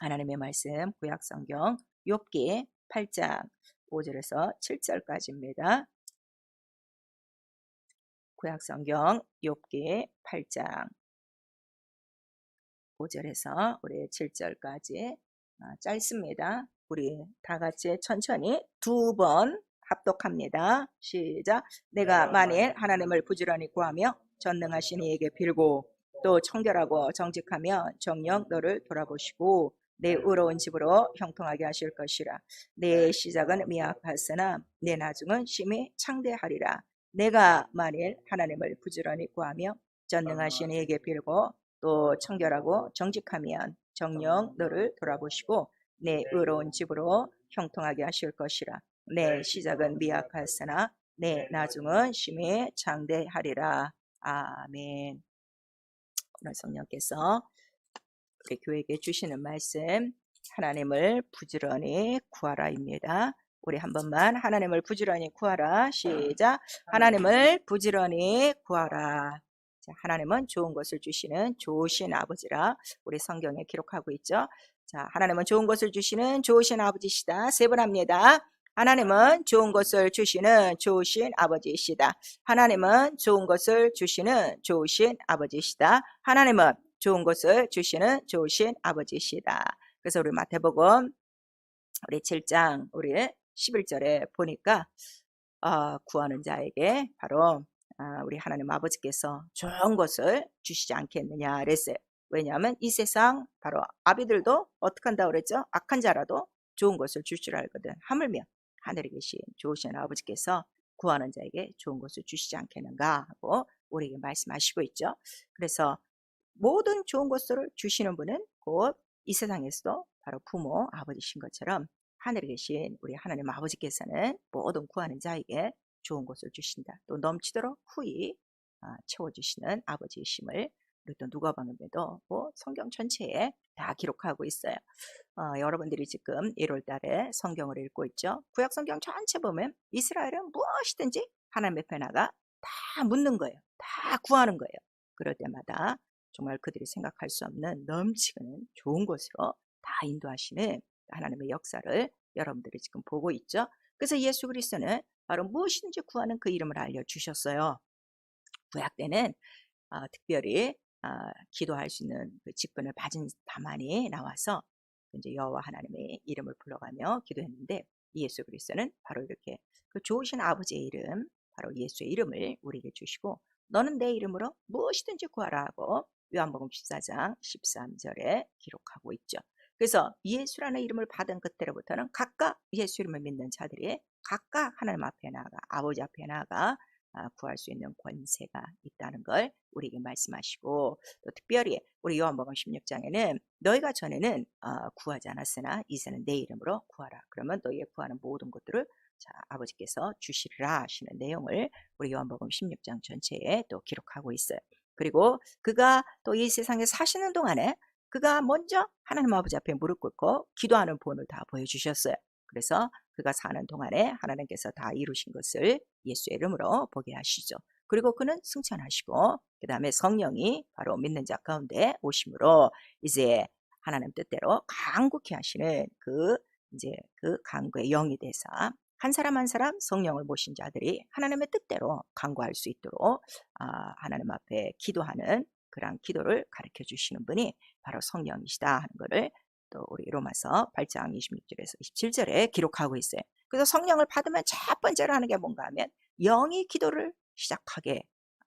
하나님의 말씀 구약성경 욥기 8장 5절에서 7절까지입니다. 구약성경 욥기 8장 5절에서 우리 7절까지 짧습니다. 우리 다 같이 천천히 두 번 합독합니다. 시작. 내가 만일 하나님을 부지런히 구하며 전능하신 이에게 빌고 또 청결하고 정직하며 정녕 너를 돌아보시고 내 의로운 집으로 형통하게 하실 것이라. 내 시작은 미약하으나 내 나중은 심히 창대하리라. 내가 만일 하나님을 부지런히 구하며 전능하신 이에게 빌고 또 청결하고 정직하면 정녕 너를 돌아보시고 내 의로운 집으로 형통하게 하실 것이라. 내 시작은 미약하으나 내 나중은 심히 장대하리라. 아멘. 오늘 성령께서 우리 교회에게 주시는 말씀, 하나님을 부지런히 구하라입니다. 우리 한 번만 하나님을 부지런히 구하라. 시작. 하나님을 부지런히 구하라. 자, 하나님은 좋은 것을 주시는 좋으신 아버지라 우리 성경에 기록하고 있죠. 자, 하나님은 좋은 것을 주시는 좋으신 아버지시다. 세 번 합니다. 하나님은 좋은 것을 주시는 좋으신 아버지이시다. 하나님은 좋은 것을 주시는 좋으신 아버지이시다. 하나님은 좋은 것을 주시는 좋으신 아버지이시다. 그래서 우리 마태복음 우리 7장 우리 11절에 보니까 구하는 자에게 바로 우리 하나님 아버지께서 좋은 것을 주시지 않겠느냐 그랬어요. 왜냐하면 이 세상 바로 아비들도 어떻게 한다고 그랬죠? 악한 자라도 좋은 것을 줄 줄 알거든. 하물며 하늘에 계신 좋으신 아버지께서 구하는 자에게 좋은 것을 주시지 않겠는가 하고 우리에게 말씀하시고 있죠. 그래서 모든 좋은 것을 주시는 분은 곧 이 세상에서도 바로 부모 아버지신 것처럼 하늘에 계신 우리 하나님 아버지께서는 모든 구하는 자에게 좋은 것을 주신다. 또 넘치도록 후히 채워주시는 아버지이심을 우리 또 누가복음에도 성경 전체에 다 기록하고 있어요. 여러분들이 지금 1월 달에 성경을 읽고 있죠. 구약 성경 전체 보면 이스라엘은 무엇이든지 하나님 앞에 나가 다 묻는 거예요. 다 구하는 거예요. 그럴 때마다 정말 그들이 생각할 수 없는 넘치는 좋은 곳으로 다 인도하시는 하나님의 역사를 여러분들이 지금 보고 있죠. 그래서 예수 그리스도는 바로 무엇이든지 구하는 그 이름을 알려주셨어요. 구약 때는 특별히 기도할 수 있는 그 직분을 받은 다만이 나와서 이제 여호와 하나님의 이름을 불러가며 기도했는데 예수 그리스도는 바로 이렇게 그 좋으신 아버지의 이름, 바로 예수의 이름을 우리에게 주시고 너는 내 이름으로 무엇이든지 구하라 하고 요한복음 14장 13절에 기록하고 있죠. 그래서 예수라는 이름을 받은 그때로부터는 각각 예수 이름을 믿는 자들이 각각 하나님 앞에 나아가 아버지 앞에 나아가 구할 수 있는 권세가 있다는 걸 우리에게 말씀하시고 또 특별히 우리 요한복음 16장에는 너희가 전에는 구하지 않았으나 이제는 내 이름으로 구하라. 그러면 너희의 구하는 모든 것들을 아버지께서 주시리라 하시는 내용을 우리 요한복음 16장 전체에 또 기록하고 있어요. 그리고 그가 또 이 세상에 사시는 동안에 그가 먼저 하나님 아버지 앞에 무릎 꿇고 기도하는 본을 다 보여주셨어요. 그래서 그가 사는 동안에 하나님께서 다 이루신 것을 예수의 이름으로 보게 하시죠. 그리고 그는 승천하시고 그 다음에 성령이 바로 믿는 자 가운데 오심으로 이제 하나님 뜻대로 간구케 하시는 그 이제 그 간구의 영이 되사 한 사람 한 사람 성령을 모신 자들이 하나님의 뜻대로 간구할 수 있도록 하나님 앞에 기도하는 그런 기도를 가르쳐 주시는 분이 바로 성령이시다 하는 것을 또 우리 로마서 8장 26절에서 27절에 기록하고 있어요. 그래서 성령을 받으면 첫 번째로 하는 게 뭔가 하면 영이 기도를 시작하게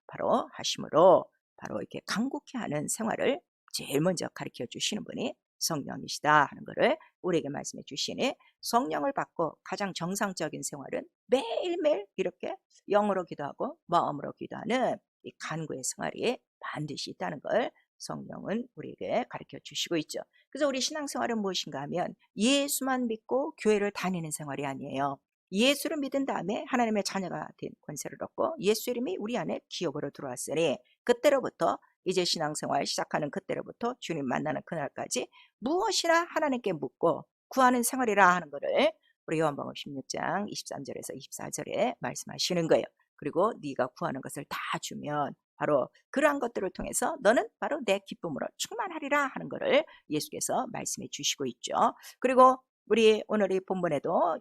바로 하심으로 바로 이렇게 간곡히 하는 생활을 제일 먼저 가르쳐 주시는 분이 성령이시다 하는 것을 우리에게 말씀해 주시니 성령을 받고 가장 정상적인 생활은 매일매일 이렇게 영으로 기도하고 마음으로 기도하는 이 간구의 생활이 반드시 있다는 걸 성령은 우리에게 가르쳐 주시고 있죠. 그래서 우리 신앙생활은 무엇인가 하면 예수만 믿고 교회를 다니는 생활이 아니에요. 예수를 믿은 다음에 하나님의 자녀가 된 권세를 얻고 예수 이름이 우리 안에 기업으로 들어왔으니 그때로부터 이제 신앙생활 시작하는 그때로부터 주님 만나는 그날까지 무엇이나 하나님께 묻고 구하는 생활이라 하는 것을 우리 요한복음 16장 23절에서 24절에 말씀하시는 거예요. 그리고 네가 구하는 것을 다 주면 바로 그러한 것들을 통해서 너는 바로 내 기쁨으로 충만하리라 하는 것을 예수께서 말씀해 주시고 있죠. 그리고 우리 오늘 이 본문에도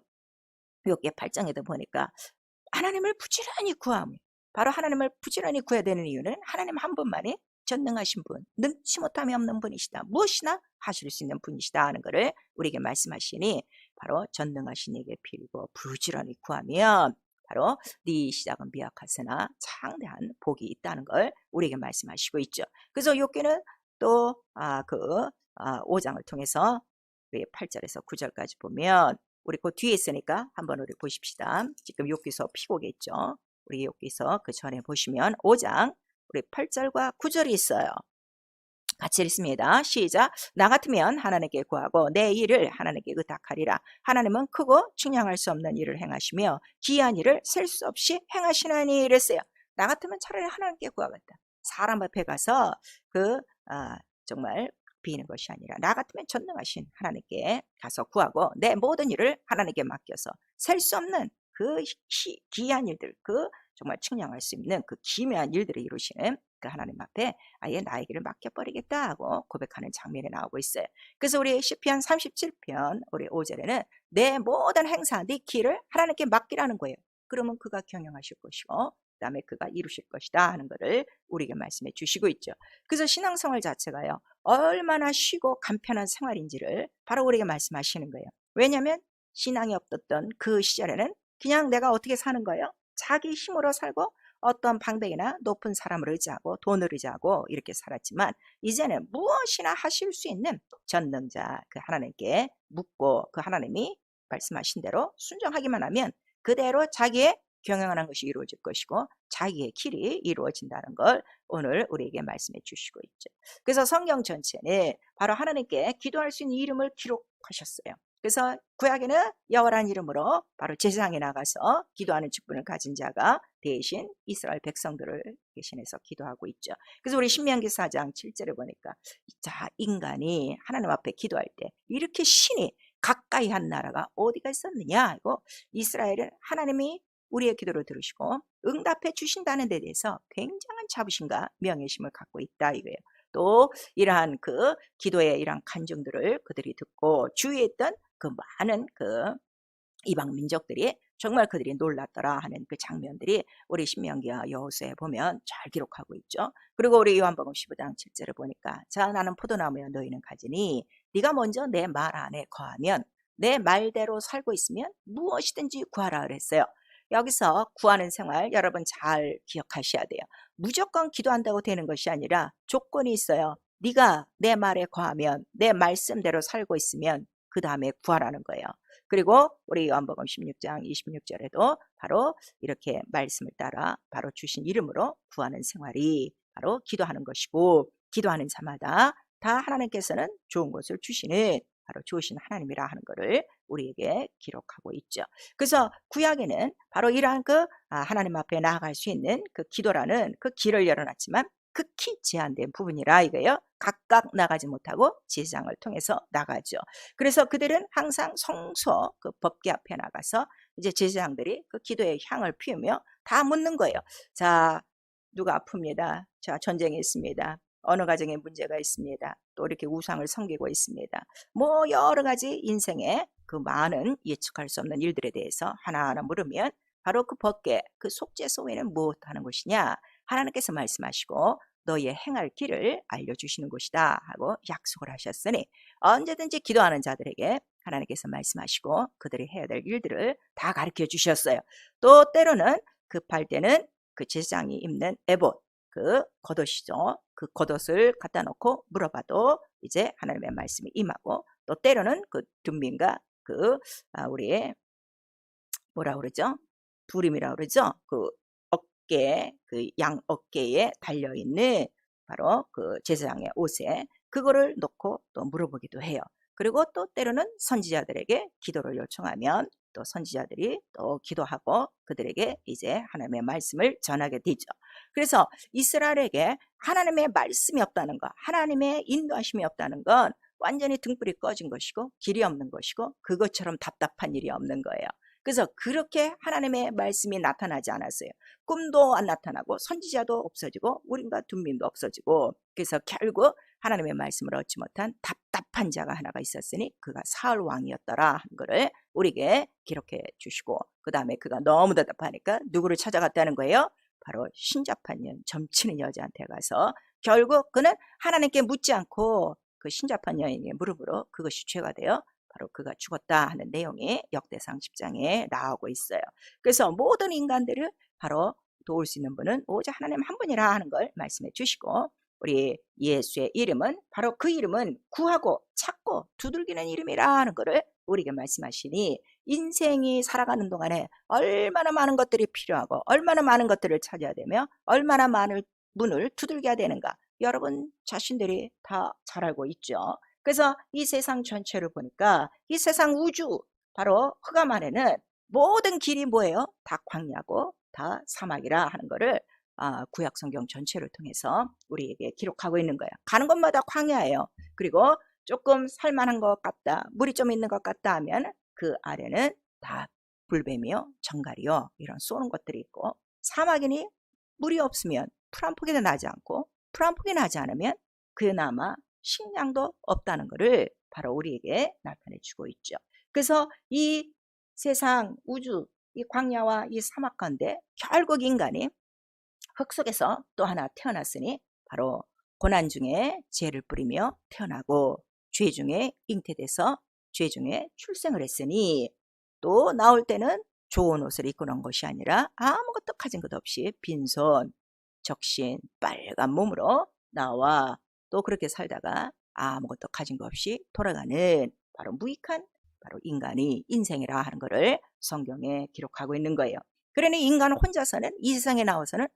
욥기 8장에도 보니까 하나님을 부지런히 구함. 바로 하나님을 부지런히 구해야 되는 이유는 하나님 한 분만이 전능하신 분, 능치 못함이 없는 분이시다. 무엇이나 하실 수 있는 분이시다 하는 것을 우리에게 말씀하시니 바로 전능하신 이에게 빌고 부지런히 구하면 바로 네 시작은 미약하으나 창대한 복이 있다는 걸 우리에게 말씀하시고 있죠. 그래서 욥기는 또 5장을 통해서 8절에서 9절까지 보면 우리 그 뒤에 있으니까 한번 우리 보십시다. 지금 욥기서 피고계 있죠. 우리 욥기서 그 전에 보시면 5장 우리 8절과 9절이 있어요. 같이 읽습니다. 시작. 나 같으면 하나님께 구하고 내 일을 하나님께 의탁하리라. 하나님은 크고 측량할 수 없는 일을 행하시며 기이한 일을 셀 수 없이 행하시나니 이랬어요. 나 같으면 차라리 하나님께 구하겠다. 사람 앞에 가서 정말 비는 것이 아니라 나 같으면 전능하신 하나님께 가서 구하고 내 모든 일을 하나님께 맡겨서 셀 수 없는 그 기이한 일들, 그 정말 측량할 수 있는 그 기묘한 일들을 이루시는 그 하나님 앞에 아예 나의 길을 맡겨버리겠다 하고 고백하는 장면이 나오고 있어요. 그래서 우리 시편 37편 우리 5절에는 내 모든 행사, 네 길을 하나님께 맡기라는 거예요. 그러면 그가 경영하실 것이고 그 다음에 그가 이루실 것이다 하는 것을 우리에게 말씀해 주시고 있죠. 그래서 신앙생활 자체가요, 얼마나 쉬고 간편한 생활인지를 바로 우리에게 말씀하시는 거예요. 왜냐하면 신앙이 없었던 그 시절에는 그냥 내가 어떻게 사는 거예요? 자기 힘으로 살고 어떤 방백이나 높은 사람을 의지하고 돈을 의지하고 이렇게 살았지만 이제는 무엇이나 하실 수 있는 전능자 그 하나님께 묻고 그 하나님이 말씀하신 대로 순종하기만 하면 그대로 자기의 경영하는 것이 이루어질 것이고 자기의 길이 이루어진다는 걸 오늘 우리에게 말씀해 주시고 있죠. 그래서 성경 전체는 바로 하나님께 기도할 수 있는 이름을 기록하셨어요. 그래서 구약에는 여호와라는 이름으로 바로 제사장에 나가서 기도하는 직분을 가진 자가 대신 이스라엘 백성들을 대신해서 기도하고 있죠. 그래서 우리 신명기 4장 7절에 보니까 자, 인간이 하나님 앞에 기도할 때 이렇게 신이 가까이 한 나라가 어디가 있었느냐. 이거 이스라엘은 하나님이 우리의 기도를 들으시고 응답해 주신다는 데 대해서 굉장한 자부심과 명예심을 갖고 있다 이거예요. 또 이러한 그 기도의 이러한 간증들을 그들이 듣고 주위에 있던 그 많은 그 이방 민족들이 정말 그들이 놀랐더라 하는 그 장면들이 우리 신명기와 여호수아에 보면 잘 기록하고 있죠. 그리고 우리 요한복음 15장 7절을 보니까 자 나는 포도나무여 너희는 가지니 네가 먼저 내 말 안에 거하면 내 말대로 살고 있으면 무엇이든지 구하라 그랬어요. 여기서 구하는 생활 여러분 잘 기억하셔야 돼요. 무조건 기도한다고 되는 것이 아니라 조건이 있어요. 네가 내 말에 거하면 내 말씀대로 살고 있으면 그 다음에 구하라는 거예요. 그리고 우리 요한복음 16장 26절에도 바로 이렇게 말씀을 따라 바로 주신 이름으로 구하는 생활이 바로 기도하는 것이고 기도하는 자마다 다 하나님께서는 좋은 것을 주시는 바로 좋으신 하나님이라 하는 것을 우리에게 기록하고 있죠. 그래서 구약에는 바로 이러한 하나님 앞에 나아갈 수 있는 그 기도라는 그 길을 열어놨지만 극히 제한된 부분이라 이거예요. 각각 나가지 못하고 제사장을 통해서 나가죠. 그래서 그들은 항상 성소 그 법궤 앞에 나가서 이제 제사장들이 그 기도의 향을 피우며 다 묻는 거예요. 자, 누가 아픕니다. 자, 전쟁이 있습니다. 어느 가정에 문제가 있습니다. 또 이렇게 우상을 섬기고 있습니다. 뭐 여러 가지 인생의 그 많은 예측할 수 없는 일들에 대해서 하나하나 물으면 바로 그 법궤 그 속죄소에는 무엇 하는 것이냐 하나님께서 말씀하시고 너희의 행할 길을 알려주시는 것이다 하고 약속을 하셨으니 언제든지 기도하는 자들에게 하나님께서 말씀하시고 그들이 해야 될 일들을 다 가르쳐 주셨어요. 또 때로는 급할 때는 그 제사장이 입는 에봇 그 겉옷이죠. 그 겉옷을 갖다 놓고 물어봐도 이제 하나님의 말씀이 임하고 또 때로는 그 둔민과 우리의 뭐라 그러죠? 두림이라 그러죠? 그 어깨 그 양 어깨에 달려 있는 바로 그 제사장의 옷에 그거를 놓고 또 물어보기도 해요. 그리고 또 때로는 선지자들에게 기도를 요청하면 또 선지자들이 또 기도하고 그들에게 이제 하나님의 말씀을 전하게 되죠. 그래서 이스라엘에게 하나님의 말씀이 없다는 것, 하나님의 인도하심이 없다는 건 완전히 등불이 꺼진 것이고 길이 없는 것이고 그것처럼 답답한 일이 없는 거예요. 그래서 그렇게 하나님의 말씀이 나타나지 않았어요. 꿈도 안 나타나고 선지자도 없어지고 우림과 둠밈도 없어지고, 그래서 결국 하나님의 말씀을 얻지 못한 답답한 자가 하나가 있었으니 그가 사울 왕이었더라 하는 거를 우리에게 기록해 주시고, 그 다음에 그가 너무 답답하니까 누구를 찾아갔다는 거예요? 바로 신잡한 년, 점치는 여자한테 가서 결국 그는 하나님께 묻지 않고 그 신잡한 여인의 무릎으로 그것이 죄가 되어 바로 그가 죽었다 하는 내용이 역대상 10장에 나오고 있어요. 그래서 모든 인간들을 바로 도울 수 있는 분은 오직 하나님 한 분이라 하는 걸 말씀해 주시고, 우리 예수의 이름은 바로 그 이름은 구하고 찾고 두들기는 이름이라 하는 것을 우리에게 말씀하시니, 인생이 살아가는 동안에 얼마나 많은 것들이 필요하고 얼마나 많은 것들을 찾아야 되며 얼마나 많은 문을 두들겨야 되는가, 여러분 자신들이 다 잘 알고 있죠. 그래서 이 세상 전체를 보니까 이 세상 우주 바로 흑암 안에는 모든 길이 뭐예요? 다 광야고 다 사막이라 하는 거를 구약 성경 전체를 통해서 우리에게 기록하고 있는 거예요. 가는 곳마다 광야예요. 그리고 조금 살만한 것 같다, 물이 좀 있는 것 같다 하면 그 아래는 다 불뱀이요, 정갈이요, 이런 쏘는 것들이 있고, 사막이니 물이 없으면 풀 한 포기도 나지 않고 풀 한 포기 나지 않으면 그나마 식량도 없다는 것을 바로 우리에게 나타내 주고 있죠. 그래서 이 세상 우주, 이 광야와 이 사막 가운데 결국 인간이 흙 속에서 또 하나 태어났으니 바로 고난 중에 죄를 뿌리며 태어나고 죄 중에 잉태돼서 죄 중에 출생을 했으니, 또 나올 때는 좋은 옷을 입고 나온 것이 아니라 아무것도 가진 것 없이 빈손 적신 빨간 몸으로 나와 또 그렇게 살다가 아무것도 가진 것 없이 돌아가는 바로 무익한 바로 인간이 인생이라 하는 것을 성경에 기록하고 있는 거예요. 그러니 인간은 혼자서는 이 세상에 나와서는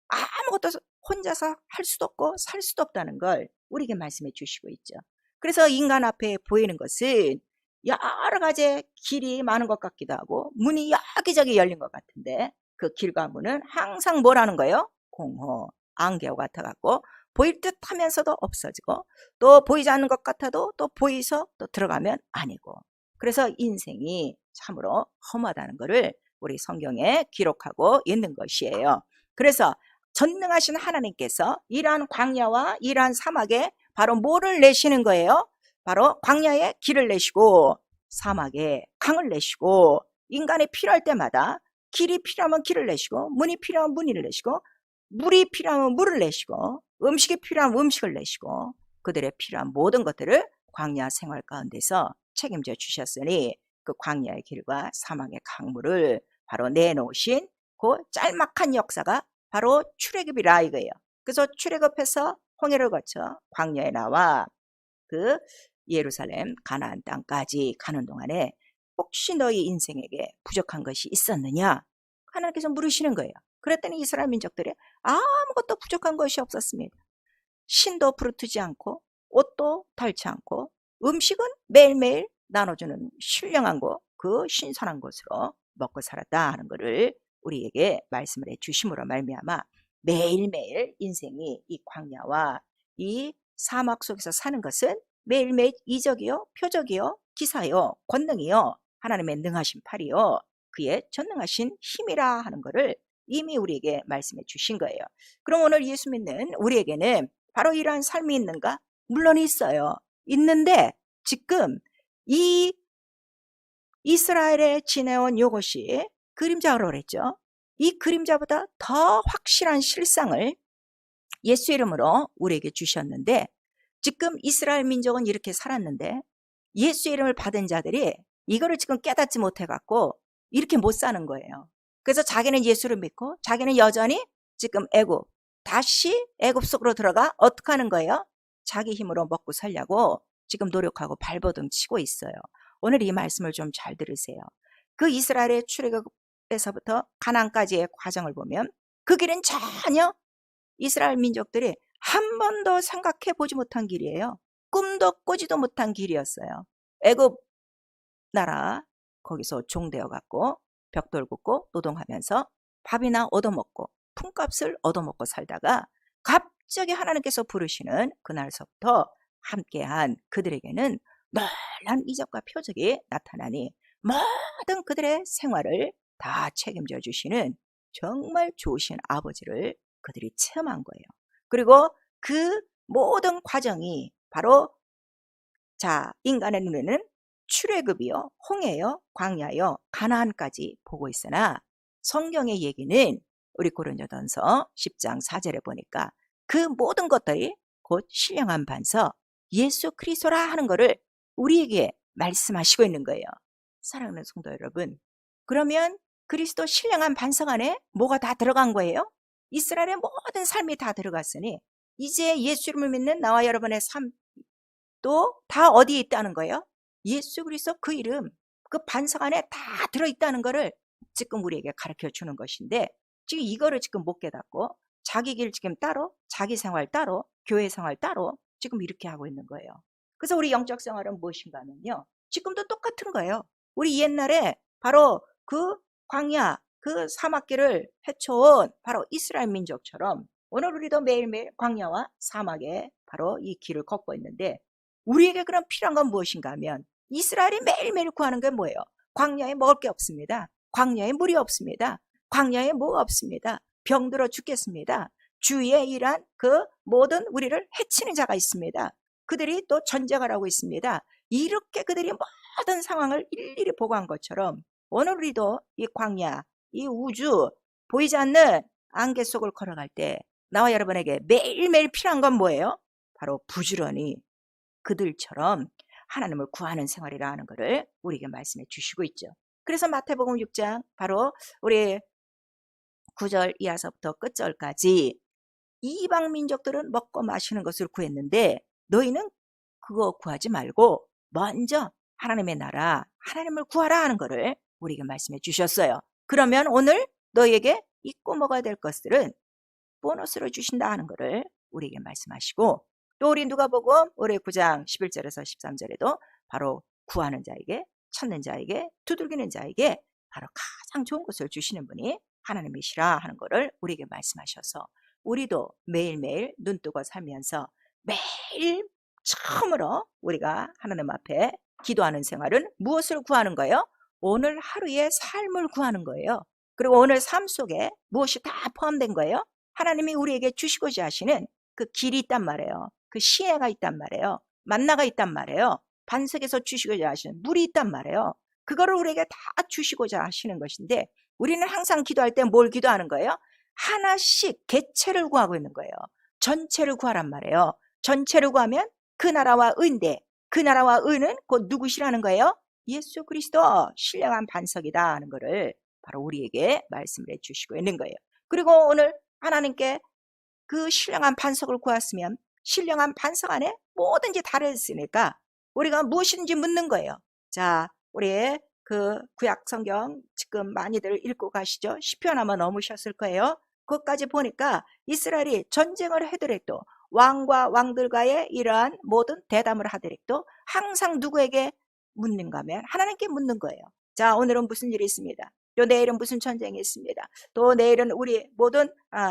아무것도 혼자서 할 수도 없고 살 수도 없다는 걸 우리에게 말씀해 주시고 있죠. 그래서 인간 앞에 보이는 것은 여러 가지 길이 많은 것 같기도 하고 문이 여기저기 열린 것 같은데, 그 길과 문은 항상 뭐라는 거예요? 공허, 안개와 같아갖고 보일 듯 하면서도 없어지고, 또 보이지 않는 것 같아도 또 보이서 또 들어가면 아니고, 그래서 인생이 참으로 험하다는 것을 우리 성경에 기록하고 있는 것이에요. 그래서 전능하신 하나님께서 이러한 광야와 이러한 사막에 바로 뭐를 내시는 거예요? 바로 광야에 길을 내시고 사막에 강을 내시고, 인간이 필요할 때마다 길이 필요하면 길을 내시고 문이 필요하면 문을 내시고 물이 필요하면 물을 내시고 음식이 필요하면 음식을 내시고 그들의 필요한 모든 것들을 광야 생활 가운데서 책임져 주셨으니, 그 광야의 길과 사막의 강물을 바로 내놓으신 그 짤막한 역사가 바로 출애굽이라 이거예요. 그래서 출애굽해서 홍해를 거쳐 광야에 나와 그 예루살렘 가나안 땅까지 가는 동안에 혹시 너희 인생에게 부족한 것이 있었느냐? 하나님께서 물으시는 거예요. 그랬더니 이스라엘 민족들이 아무것도 부족한 것이 없었습니다. 신도 부르트지 않고 옷도 닳지 않고 음식은 매일매일 나눠주는 신령한 곳, 그 신선한 곳으로 먹고 살았다 하는 것을 우리에게 말씀을 해 주심으로 말미암아 매일매일 인생이 이 광야와 이 사막 속에서 사는 것은 매일매일 이적이요, 표적이요, 기사요, 권능이요, 하나님의 능하신 팔이요, 그의 전능하신 힘이라 하는 것을 이미 우리에게 말씀해 주신 거예요. 그럼 오늘 예수 믿는 우리에게는 바로 이러한 삶이 있는가? 물론 있어요. 있는데 지금 이 이스라엘에 지내온 이것이 그림자로 그랬죠. 이 그림자보다 더 확실한 실상을 예수 이름으로 우리에게 주셨는데, 지금 이스라엘 민족은 이렇게 살았는데 예수 이름을 받은 자들이 이거를 지금 깨닫지 못해 갖고 이렇게 못 사는 거예요. 그래서 자기는 예수를 믿고 자기는 여전히 지금 다시 애굽 속으로 들어가 어떻게 하는 거예요? 자기 힘으로 먹고 살려고 지금 노력하고 발버둥 치고 있어요. 오늘 이 말씀을 좀 잘 들으세요. 그 이스라엘의 출애굽에서부터 가나안까지의 과정을 보면 그 길은 전혀 이스라엘 민족들이 한 번도 생각해 보지 못한 길이에요. 꿈도 꾸지도 못한 길이었어요. 애굽 나라 거기서 종되어 갖고 벽돌 굽고 노동하면서 밥이나 얻어먹고 품값을 얻어먹고 살다가 갑자기 하나님께서 부르시는 그날서부터 함께한 그들에게는 놀라운 이적과 표적이 나타나니 모든 그들의 생활을 다 책임져 주시는 정말 좋으신 아버지를 그들이 체험한 거예요. 그리고 그 모든 과정이 바로 인간의 눈에는 출애굽이요, 홍해요, 광야요, 가나안까지 보고 있으나 성경의 얘기는 우리 고린도전서 10장 4절에 보니까 그 모든 것들이 곧 신령한 반석 예수 그리스도라 하는 것을 우리에게 말씀하시고 있는 거예요. 사랑하는 성도 여러분, 그러면 그리스도 신령한 반석 안에 뭐가 다 들어간 거예요? 이스라엘의 모든 삶이 다 들어갔으니 이제 예수를 믿는 나와 여러분의 삶 또 다 어디에 있다는 거예요? 예수 그리스도 그 이름, 그 반석 안에 다 들어있다는 것을 지금 우리에게 가르쳐 주는 것인데 지금 이거를 지금 못 깨닫고 자기 길 지금 따로, 자기 생활 따로, 교회 생활 따로 지금 이렇게 하고 있는 거예요. 그래서 우리 영적 생활은 무엇인가 하면요, 지금도 똑같은 거예요. 우리 옛날에 바로 그 광야, 그 사막길을 헤쳐온 바로 이스라엘 민족처럼 오늘 우리도 매일매일 광야와 사막에 바로 이 길을 걷고 있는데 우리에게 그럼 필요한 건 무엇인가 하면 이스라엘이 매일매일 구하는 게 뭐예요? 광야에 먹을 게 없습니다. 광야에 물이 없습니다. 광야에 뭐가 없습니다. 병들어 죽겠습니다. 주위에 일한 그 모든 우리를 해치는 자가 있습니다. 그들이 또 전쟁을 하고 있습니다. 이렇게 그들이 모든 상황을 일일이 보고한 것처럼 오늘 우리도 이 광야, 이 우주, 보이지 않는 안개 속을 걸어갈 때 나와 여러분에게 매일매일 필요한 건 뭐예요? 바로 부지런히 그들처럼 하나님을 구하는 생활이라 하는 것을 우리에게 말씀해 주시고 있죠. 그래서 마태복음 6장 바로 우리 9절 이하서부터 끝절까지 이방 민족들은 먹고 마시는 것을 구했는데 너희는 그거 구하지 말고 먼저 하나님의 나라, 하나님을 구하라 하는 것을 우리에게 말씀해 주셨어요. 그러면 오늘 너희에게 잊고 먹어야 될 것들은 보너스로 주신다 하는 것을 우리에게 말씀하시고 또 우리 누가복음 올해 9장 11절에서 13절에도 바로 구하는 자에게, 찾는 자에게, 두들기는 자에게 바로 가장 좋은 것을 주시는 분이 하나님이시라 하는 것을 우리에게 말씀하셔서 우리도 매일매일 눈뜨고 살면서 매일 처음으로 우리가 하나님 앞에 기도하는 생활은 무엇을 구하는 거예요? 오늘 하루의 삶을 구하는 거예요. 그리고 오늘 삶 속에 무엇이 다 포함된 거예요? 하나님이 우리에게 주시고자 하시는 그 길이 있단 말이에요. 그 시내가 있단 말이에요. 만나가 있단 말이에요. 반석에서 주시고자 하시는 물이 있단 말이에요. 그거를 우리에게 다 주시고자 하시는 것인데 우리는 항상 기도할 때 뭘 기도하는 거예요? 하나씩 개체를 구하고 있는 거예요. 전체를 구하란 말이에요. 전체를 구하면 그 나라와 의인데 그 나라와 의는 곧 누구시라는 거예요? 예수 그리스도 신령한 반석이다 하는 것을 바로 우리에게 말씀을 해주시고 있는 거예요. 그리고 오늘 하나님께 그 신령한 반석을 구했으면 신령한 반석 안에 뭐든지 달아있으니까 우리가 무엇인지 묻는 거예요. 자, 우리의 그 구약 성경 지금 많이들 읽고 가시죠? 시편 아마 넘으셨을 거예요. 그것까지 보니까 이스라엘이 전쟁을 하더라도 왕과 왕들과의 이러한 모든 대담을 하더라도 항상 누구에게 묻는가 하면 하나님께 묻는 거예요. 자, 오늘은 무슨 일이 있습니다. 또 내일은 무슨 전쟁이 있습니다. 또 내일은 우리 모든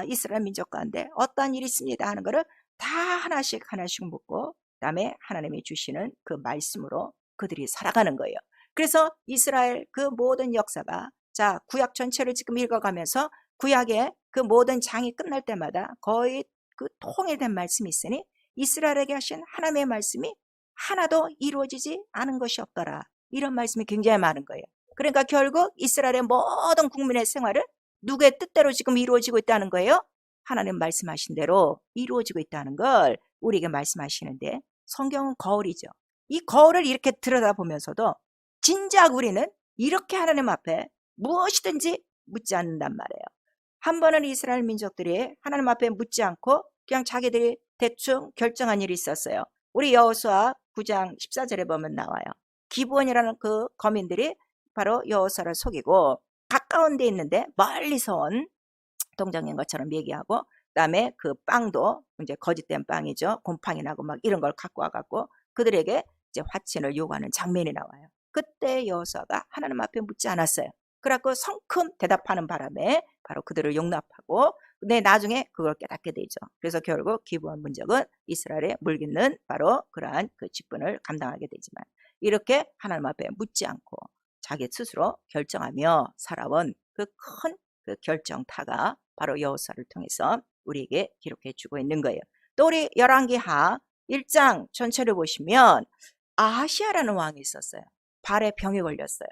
이스라엘 민족 가운데 어떤 일이 있습니다 하는 거를 다 하나씩 하나씩 묻고 그다음에 하나님이 주시는 그 말씀으로 그들이 살아가는 거예요. 그래서 이스라엘 그 모든 역사가 자 구약 전체를 지금 읽어가면서 구약의 그 모든 장이 끝날 때마다 거의 그 통일된 말씀이 있으니 이스라엘에게 하신 하나님의 말씀이 하나도 이루어지지 않은 것이 없더라. 이런 말씀이 굉장히 많은 거예요. 그러니까 결국 이스라엘의 모든 국민의 생활은 누구의 뜻대로 지금 이루어지고 있다는 거예요? 하나님 말씀하신 대로 이루어지고 있다는 걸 우리에게 말씀하시는데 성경은 거울이죠. 이 거울을 이렇게 들여다보면서도 진작 우리는 이렇게 하나님 앞에 무엇이든지 묻지 않는단 말이에요. 한 번은 이스라엘 민족들이 하나님 앞에 묻지 않고 그냥 자기들이 대충 결정한 일이 있었어요. 우리 여호수아 9장 14절에 보면 나와요. 기브온이라는 그 거민들이 바로 여호수아를 속이고 가까운 데 있는데 멀리서 온 동정인 것처럼 얘기하고 그다음에 그 빵도 이제 거짓된 빵이죠. 곰팡이 나고 막 이런 걸 갖고 와갖고 그들에게 이제 화친을 요구하는 장면이 나와요. 그때 여호수아가 하나님 앞에 묻지 않았어요. 그래갖고 성큼 대답하는 바람에 바로 그들을 용납하고 근데 나중에 그걸 깨닫게 되죠. 그래서 결국 기브온 문적은 이스라엘의 물깃는 바로 그러한 그 직분을 감당하게 되지만 이렇게 하나님 앞에 묻지 않고 자기 스스로 결정하며 살아온 그 큰 그 결정타가 바로 여호수아를 통해서 우리에게 기록해 주고 있는 거예요. 또 우리 열왕기하 1장 전체를 보시면 아하시아라는 왕이 있었어요. 발에 병이 걸렸어요.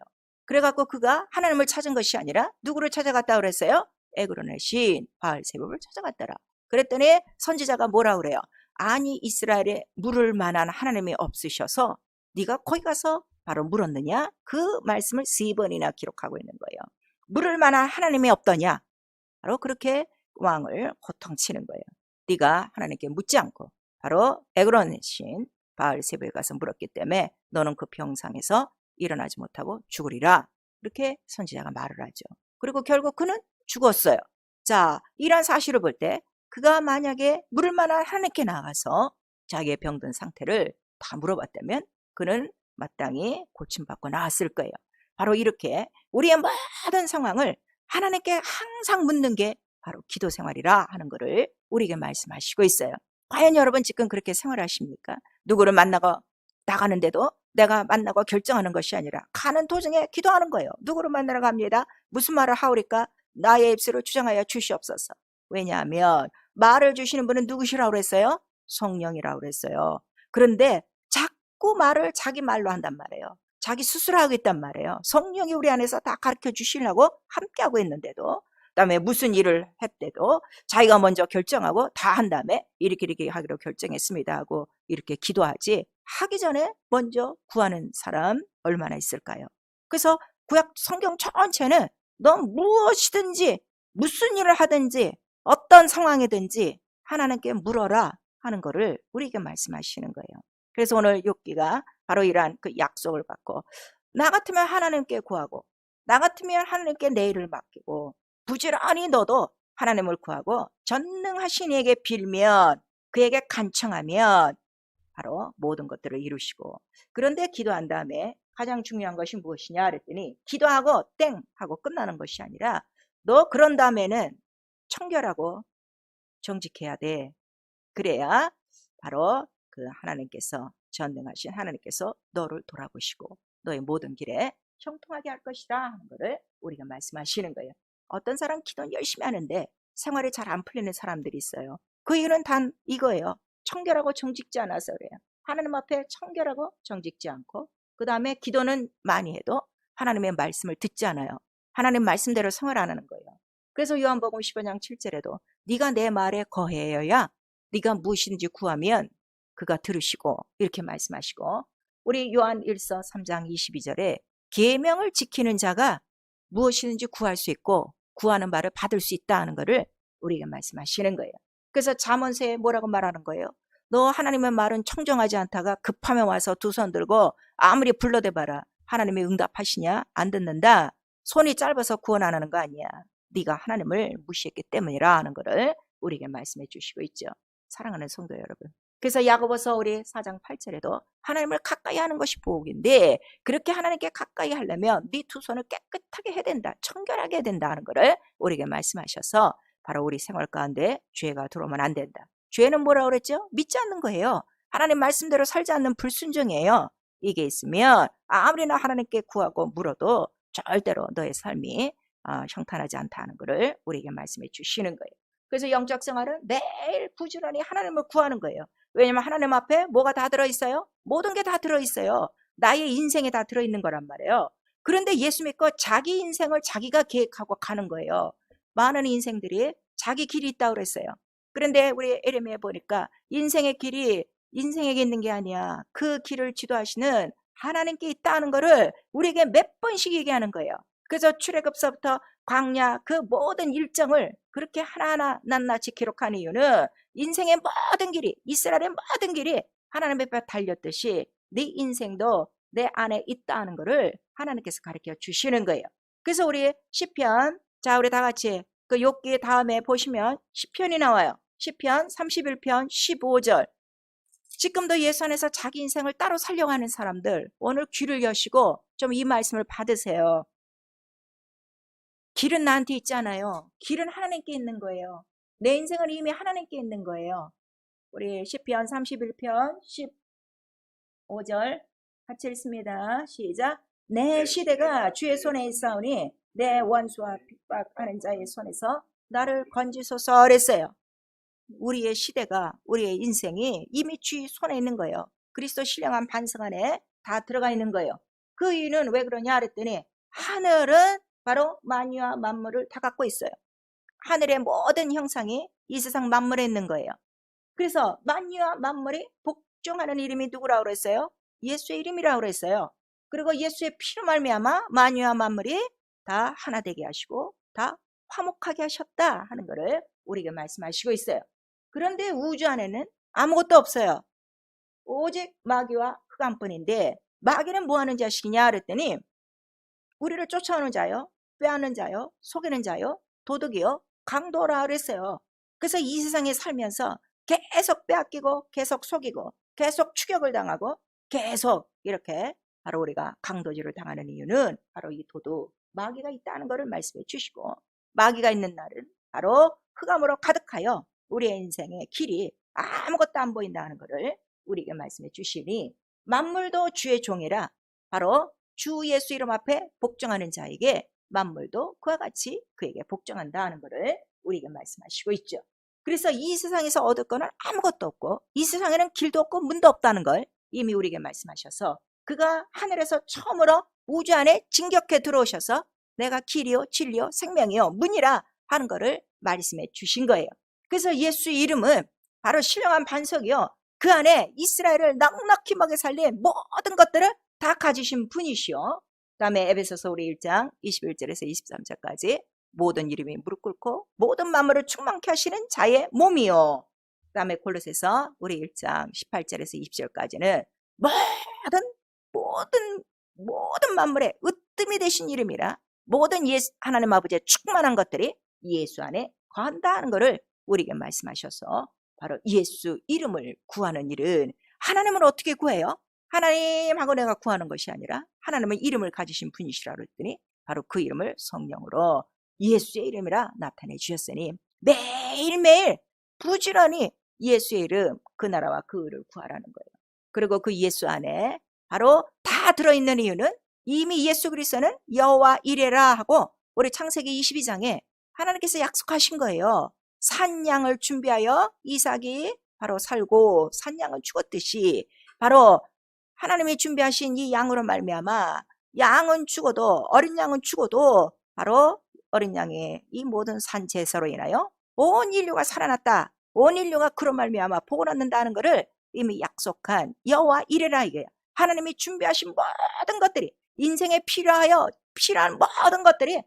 그래갖고 그가 하나님을 찾은 것이 아니라 누구를 찾아갔다 그랬어요? 에그론의 시인 바알세불을 찾아갔더라. 그랬더니 선지자가 뭐라 그래요? 아니 이스라엘에 물을 만한 하나님이 없으셔서 네가 거기 가서 바로 물었느냐? 그 말씀을 3번이나 기록하고 있는 거예요. 물을 만한 하나님이 없더냐? 바로 그렇게 왕을 호통치는 거예요. 네가 하나님께 묻지 않고 바로 에그론의 시인 바알세불에 가서 물었기 때문에 너는 그 병상에서 일어나지 못하고 죽으리라. 이렇게 선지자가 말을 하죠. 그리고 결국 그는 죽었어요. 자, 이런 사실을 볼 때 그가 만약에 물을 만한 하나님께 나가서 자기의 병든 상태를 다 물어봤다면 그는 마땅히 고침받고 나았을 거예요. 바로 이렇게 우리의 모든 상황을 하나님께 항상 묻는 게 바로 기도 생활이라 하는 것을 우리에게 말씀하시고 있어요. 과연 여러분 지금 그렇게 생활하십니까? 누구를 만나고 나가는데도 내가 만나고 결정하는 것이 아니라 가는 도중에 기도하는 거예요. 누구를 만나러 갑니다. 무슨 말을 하오리까? 나의 입술을 주장하여 주시옵소서. 왜냐하면 말을 주시는 분은 누구시라고 그랬어요? 성령이라고 그랬어요. 그런데 자꾸 말을 자기 말로 한단 말이에요. 자기 스스로 하고 있단 말이에요. 성령이 우리 안에서 다 가르쳐 주시려고 함께하고 있는데도, 그다음에 무슨 일을 했대도 자기가 먼저 결정하고 다 한 다음에 이렇게 하기로 결정했습니다 하고 이렇게 기도하지, 하기 전에 먼저 구하는 사람 얼마나 있을까요? 그래서 구약 성경 전체는 너 무엇이든지 무슨 일을 하든지 어떤 상황이든지 하나님께 물어라 하는 거를 우리에게 말씀하시는 거예요. 그래서 오늘 욥기가 바로 이러한 그 약속을 받고, 나 같으면 하나님께 구하고 나 같으면 하나님께 내 일을 맡기고 부지런히 너도 하나님을 구하고 전능하신 이에게 빌면, 그에게 간청하면 바로 모든 것들을 이루시고. 그런데 기도한 다음에 가장 중요한 것이 무엇이냐 그랬더니 기도하고 땡 하고 끝나는 것이 아니라 너 그런 다음에는 청결하고 정직해야 돼. 그래야 바로 그 하나님께서, 전능하신 하나님께서 너를 돌아보시고 너의 모든 길에 형통하게 할 것이다 하는 것을 우리가 말씀하시는 거예요. 어떤 사람 기도는 열심히 하는데 생활이 잘 안 풀리는 사람들이 있어요. 그 이유는 단 이거예요. 청결하고 정직지 않아서 그래요. 하나님 앞에 청결하고 정직지 않고, 그 다음에 기도는 많이 해도 하나님의 말씀을 듣지 않아요. 하나님 말씀대로 생활 안 하는 거예요. 그래서 요한복음 15장 7절에도 네가 내 말에 거해여야 네가 무엇인지 구하면 그가 들으시고 이렇게 말씀하시고, 우리 요한 1서 3장 22절에 계명을 지키는 자가 무엇이든지 구할 수 있고 구하는 바를 받을 수 있다는 것을 우리에게 말씀하시는 거예요. 그래서 잠언서에 뭐라고 말하는 거예요? 너 하나님의 말은 청정하지 않다가 급하면 와서 두 손 들고 아무리 불러대봐라 하나님이 응답하시냐? 안 듣는다. 손이 짧아서 구원 안 하는 거 아니야. 네가 하나님을 무시했기 때문이라 하는 것을 우리에게 말씀해 주시고 있죠. 사랑하는 성도 여러분, 그래서 야고보서 우리 4장 8절에도 하나님을 가까이 하는 것이 보복인데, 그렇게 하나님께 가까이 하려면 네 두 손을 깨끗하게 해야 된다, 청결하게 해야 된다 하는 것을 우리에게 말씀하셔서 바로 우리 생활 가운데 죄가 들어오면 안 된다. 죄는 뭐라고 그랬죠? 믿지 않는 거예요. 하나님 말씀대로 살지 않는 불순종이에요. 이게 있으면 아무리나 하나님께 구하고 물어도 절대로 너의 삶이 형탄하지 않다는 것을 우리에게 말씀해 주시는 거예요. 그래서 영적 생활은 매일 부지런히 하나님을 구하는 거예요. 왜냐하면 하나님 앞에 뭐가 다 들어있어요? 모든 게 다 들어있어요. 나의 인생에 다 들어있는 거란 말이에요. 그런데 예수 믿고 자기 인생을 자기가 계획하고 가는 거예요. 많은 인생들이 자기 길이 있다고 그랬어요. 그런데 우리 에레미야에 보니까 인생의 길이 인생에게 있는 게 아니야. 그 길을 지도하시는 하나님께 있다는 거를 우리에게 몇 번씩 얘기하는 거예요. 그래서 출애굽서부터 광야 그 모든 일정을 그렇게 하나하나 낱낱이 기록한 이유는 인생의 모든 길이, 이스라엘의 모든 길이 하나님 앞에 달렸듯이 네 인생도 내 안에 있다는 것을 하나님께서 가르쳐 주시는 거예요. 그래서 우리 시편, 자 우리 다 같이 그 욥기 다음에 보시면 시편이 나와요. 시편 31편 15절. 지금도 예수 안에서 자기 인생을 따로 살려가는 사람들, 오늘 귀를 여시고 좀 이 말씀을 받으세요. 길은 나한테 있잖아요. 길은 하나님께 있는 거예요. 내 인생은 이미 하나님께 있는 거예요. 우리 시편 31편 15절 같이 읽습니다. 시작. 내 시대가 주의 손에 있사오니 내 원수와 핍박하는 자의 손에서 나를 건지소서 그랬어요. 우리의 시대가, 우리의 인생이 이미 주의 손에 있는 거예요. 그리스도 신령한 반석 안에 다 들어가 있는 거예요. 그 이유는 왜 그러냐 그랬더니 하늘은 바로 만유와 만물을 다 갖고 있어요. 하늘의 모든 형상이 이 세상 만물에 있는 거예요. 그래서 만유와 만물이 복종하는 이름이 누구라고 그랬어요? 예수의 이름이라고 그랬어요. 그리고 예수의 피로 말미암아 만유와 만물이 다 하나 되게 하시고 다 화목하게 하셨다 하는 것을 우리에게 말씀하시고 있어요. 그런데 우주 안에는 아무것도 없어요. 오직 마귀와 흑암뿐인데, 마귀는 뭐 하는 자식이냐 그랬더니 우리를 쫓아오는 자요, 빼앗는 자요, 속이는 자요, 도둑이요, 강도라 그랬어요. 그래서 이 세상에 살면서 계속 빼앗기고 계속 속이고 계속 추격을 당하고 계속 이렇게 바로 우리가 강도질을 당하는 이유는 바로 이 도둑 마귀가 있다는 것을 말씀해 주시고, 마귀가 있는 날은 바로 흑암으로 가득하여 우리의 인생의 길이 아무것도 안 보인다는 것을 우리에게 말씀해 주시니, 만물도 주의 종이라 바로 주 예수 이름 앞에 복종하는 자에게 만물도 그와 같이 그에게 복종한다 하는 것을 우리에게 말씀하시고 있죠. 그래서 이 세상에서 얻을 거는 아무것도 없고 이 세상에는 길도 없고 문도 없다는 걸 이미 우리에게 말씀하셔서, 그가 하늘에서 처음으로 우주 안에 진격해 들어오셔서 내가 길이요 진리요 생명이요 문이라 하는 것을 말씀해 주신 거예요. 그래서 예수 이름은 바로 신령한 반석이요, 그 안에 이스라엘을 넉넉히 먹여 살린 모든 것들을 다 가지신 분이시요. 그 다음에 에베소서 우리 1장 21절에서 23절까지 모든 이름이 무릎 꿇고 모든 만물을 충만케 하시는 자의 몸이요. 그 다음에 골로새서 우리 1장 18절에서 20절까지는 모든 만물의 으뜸이 되신 이름이라 모든 하나님 아버지의 충만한 것들이 예수 안에 거한다는 것을 우리에게 말씀하셔서, 바로 예수 이름을 구하는 일은 하나님을 어떻게 구해요? 하나님하고 내가 구하는 것이 아니라 하나님은 이름을 가지신 분이시라 그랬더니 바로 그 이름을 성령으로 예수의 이름이라 나타내 주셨으니 매일매일 부지런히 예수의 이름, 그 나라와 그 의를 구하라는 거예요. 그리고 그 예수 안에 바로 다 들어있는 이유는 이미 예수 그리스도는 여호와 이레라 하고 우리 창세기 22장에 하나님께서 약속하신 거예요. 산 양을 준비하여 이삭이 바로 살고 산 양은 죽었듯이 바로 하나님이 준비하신 이 양으로 말미암아 양은 죽어도, 어린 양은 죽어도 바로 어린 양의 이 모든 산 제사로 인하여 온 인류가 살아났다, 온 인류가 그로 말미암아 복을 얻는다는 것을 이미 약속한 여호와 이레라, 이게 하나님이 준비하신 모든 것들이 인생에 필요한 모든 것들이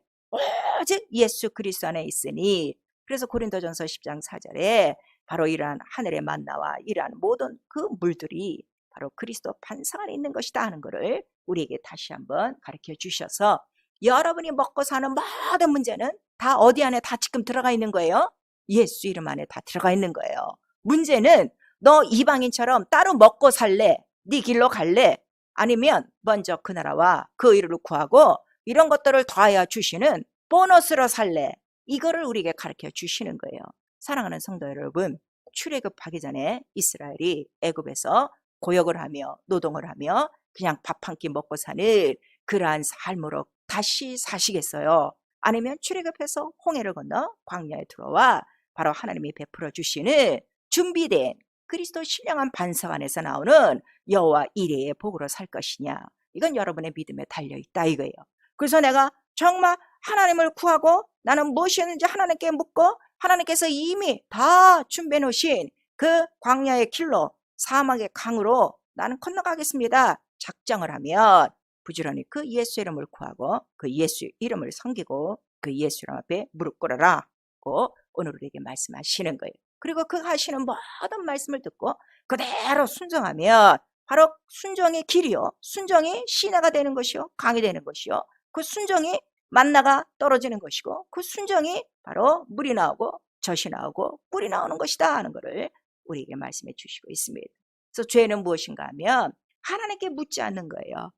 오직 예수 그리스도 안에 있으니, 그래서 고린도전서 10장 4절에 바로 이러한 하늘의 만나와 이러한 모든 그 물들이 바로 그리스도 반석 안에 있는 것이다 하는 것을 우리에게 다시 한번 가르쳐 주셔서, 여러분이 먹고 사는 모든 문제는 다 어디 안에 다 지금 들어가 있는 거예요? 예수 이름 안에 다 들어가 있는 거예요. 문제는 너 이방인처럼 따로 먹고 살래? 네 길로 갈래? 아니면 먼저 그 나라와 그 의를 구하고 이런 것들을 더하여 주시는 보너스로 살래? 이거를 우리에게 가르쳐 주시는 거예요. 사랑하는 성도 여러분, 출애굽하기 전에 이스라엘이 애굽에서 고역을 하며 노동을 하며 그냥 밥 한 끼 먹고 사는 그러한 삶으로 다시 사시겠어요? 아니면 출애굽해서 홍해를 건너 광야에 들어와 바로 하나님이 베풀어 주시는 준비된 그리스도 신령한 반석 안에서 나오는 여호와 이레의 복으로 살 것이냐, 이건 여러분의 믿음에 달려있다 이거예요. 그래서 내가 정말 하나님을 구하고 나는 무엇이었는지 하나님께 묻고 하나님께서 이미 다 준비해 놓으신 그 광야의 길로, 사막의 강으로 나는 건너가겠습니다 작정을 하면 부지런히 그 예수 이름을 구하고 그 예수 이름을 섬기고 그 예수 이름 앞에 무릎 꿇어라고 오늘 우리에게 말씀하시는 거예요. 그리고 그 하시는 모든 말씀을 듣고 그대로 순종하면 바로 순종의 길이요, 순종이 신화가 되는 것이요, 강이 되는 것이요, 그 순종이 만나가 떨어지는 것이고 그 순종이 바로 물이 나오고 젖이 나오고 꿀이 나오는 것이다 하는 것을 우리에게 말씀해 주시고 있습니다. 그래서 죄는 무엇인가 하면 하나님께 묻지 않는 거예요.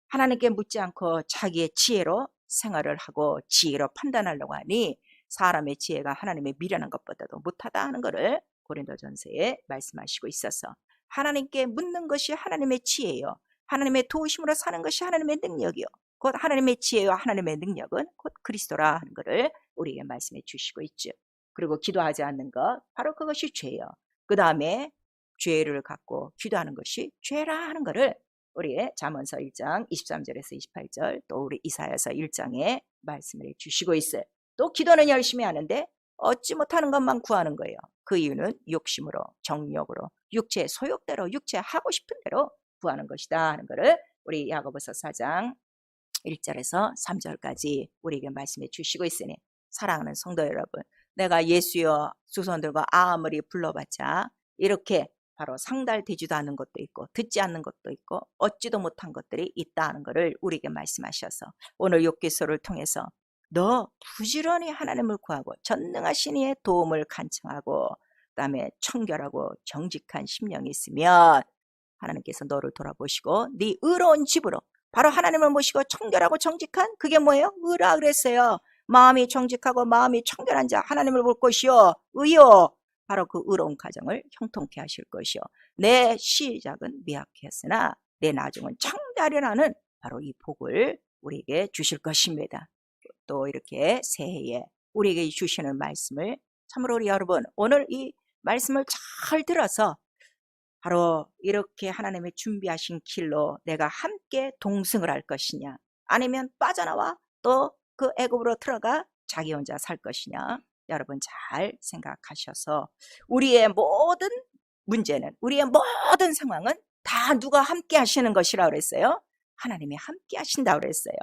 하나님께 묻지 않고 자기의 지혜로 생활을 하고 지혜로 판단하려고 하니 사람의 지혜가 하나님의 미련한 것보다도 못하다 하는 것을 고린도전서에 말씀하시고 있어서, 하나님께 묻는 것이 하나님의 지혜예요. 하나님의 도우심으로 사는 것이 하나님의 능력이요. 곧 하나님의 지혜와 하나님의 능력은 곧 그리스도라 하는 것을 우리에게 말씀해 주시고 있죠. 그리고 기도하지 않는 것, 바로 그것이 죄요. 그 다음에 죄를 갖고 기도하는 것이 죄라 하는 것을 우리의 잠언서 1장 23절에서 28절, 또 우리 이사야서 1장에 말씀을 해 주시고 있어요. 또 기도는 열심히 하는데 얻지 못하는 것만 구하는 거예요. 그 이유는 욕심으로, 정욕으로, 육체의 소욕대로, 육체 하고 싶은 대로 구하는 것이다 하는 것을 우리 야고보서 4장 1절에서 3절까지 우리에게 말씀해 주시고 있으니, 사랑하는 성도 여러분, 내가 예수여 두 손 들고 아무리 불러봤자 이렇게 바로 상달되지도 않는 것도 있고 듣지 않는 것도 있고 얻지도 못한 것들이 있다는 것을 우리에게 말씀하셔서, 오늘 욥기서를 통해서 너 부지런히 하나님을 구하고 전능하신 이의 도움을 간청하고 그다음에 청결하고 정직한 심령이 있으면 하나님께서 너를 돌아보시고 네 의로운 집으로, 바로 하나님을 모시고 청결하고 정직한, 그게 뭐예요? 의라 그랬어요. 마음이 정직하고 마음이 청결한 자, 하나님을 볼 것이요 의요, 바로 그 의로운 가정을 형통케 하실 것이요, 내 시작은 미약했으나 내 나중은 청대하리라는 바로 이 복을 우리에게 주실 것입니다. 또 이렇게 새해에 우리에게 주시는 말씀을, 참으로 우리 여러분 오늘 이 말씀을 잘 들어서 바로 이렇게 하나님의 준비하신 길로 내가 함께 동승을 할 것이냐, 아니면 빠져나와 또 그 애굽으로 들어가 자기 혼자 살 것이냐, 여러분 잘 생각하셔서, 우리의 모든 문제는, 우리의 모든 상황은 다 누가 함께 하시는 것이라고 그랬어요? 하나님이 함께 하신다고 그랬어요.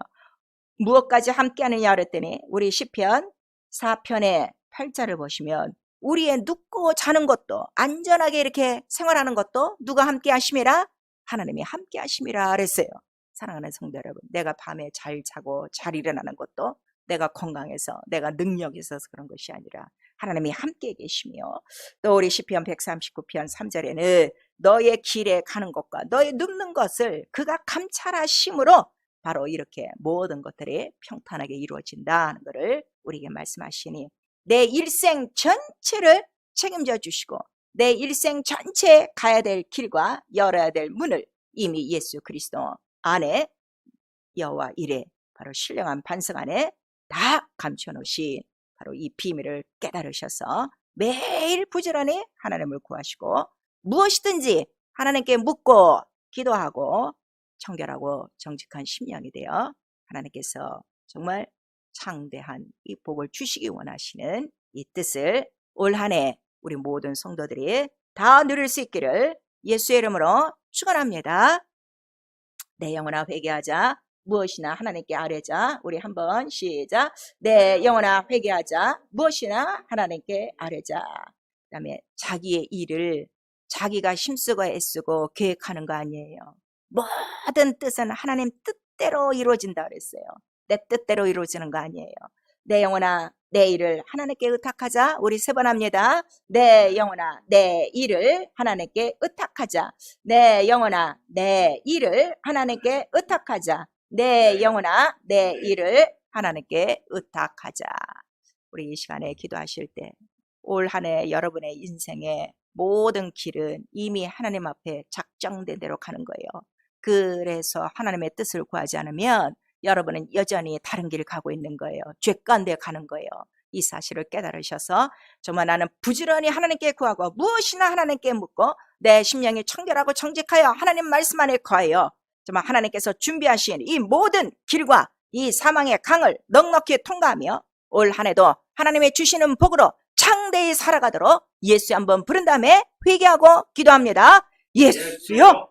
무엇까지 함께 하느냐 그랬더니, 우리 시편 4편의 8절을 보시면 우리의 눕고 자는 것도, 안전하게 이렇게 생활하는 것도 누가 함께 하심이라? 하나님이 함께 하심이라 그랬어요. 사랑하는 성도 여러분, 내가 밤에 잘 자고 잘 일어나는 것도 내가 건강해서, 내가 능력이 있어서 그런 것이 아니라 하나님이 함께 계시며, 또 우리 시편 139편 3절에는 너의 길에 가는 것과 너의 눕는 것을 그가 감찰하심으로 바로 이렇게 모든 것들이 평탄하게 이루어진다는 것을 우리에게 말씀하시니, 내 일생 전체를 책임져 주시고 내 일생 전체에 가야 될 길과 열어야 될 문을 이미 예수 그리스도 안에, 여호와 이레, 바로 신령한 반석 안에 다 감춰 놓으신 바로 이 비밀을 깨달으셔서 매일 부지런히 하나님을 구하시고 무엇이든지 하나님께 묻고 기도하고 청결하고 정직한 심령이 되어 하나님께서 정말 창대한 이 복을 주시기 원하시는 이 뜻을 올 한 해 우리 모든 성도들이 다 누릴 수 있기를 예수의 이름으로 축원합니다. 내 영혼아 회개하자, 무엇이나 하나님께 아뢰자. 우리 한번 시작. 내 영혼아 회개하자, 무엇이나 하나님께 아뢰자. 그 다음에 자기의 일을 자기가 힘쓰고 애쓰고 계획하는 거 아니에요. 모든 뜻은 하나님 뜻대로 이루어진다 그랬어요. 내 뜻대로 이루어지는 거 아니에요. 내 영혼아 내 일을 하나님께 의탁하자. 우리 3번 합니다. 내 영혼아 내 일을 하나님께 의탁하자. 내 영혼아 내 일을 하나님께 의탁하자. 내 영혼아 내 일을 하나님께 의탁하자. 우리 이 시간에 기도하실 때 올 한 해 여러분의 인생의 모든 길은 이미 하나님 앞에 작정된 대로 가는 거예요. 그래서 하나님의 뜻을 구하지 않으면 여러분은 여전히 다른 길을 가고 있는 거예요. 죄 가운데 가는 거예요. 이 사실을 깨달으셔서 정말 나는 부지런히 하나님께 구하고 무엇이나 하나님께 묻고 내 심령이 청결하고 정직하여 하나님 말씀 안에 거하여 정말 하나님께서 준비하신 이 모든 길과 이 사망의 강을 넉넉히 통과하며 올 한 해도 하나님의 주시는 복으로 창대히 살아가도록 예수 한번 부른 다음에 회개하고 기도합니다. 예수요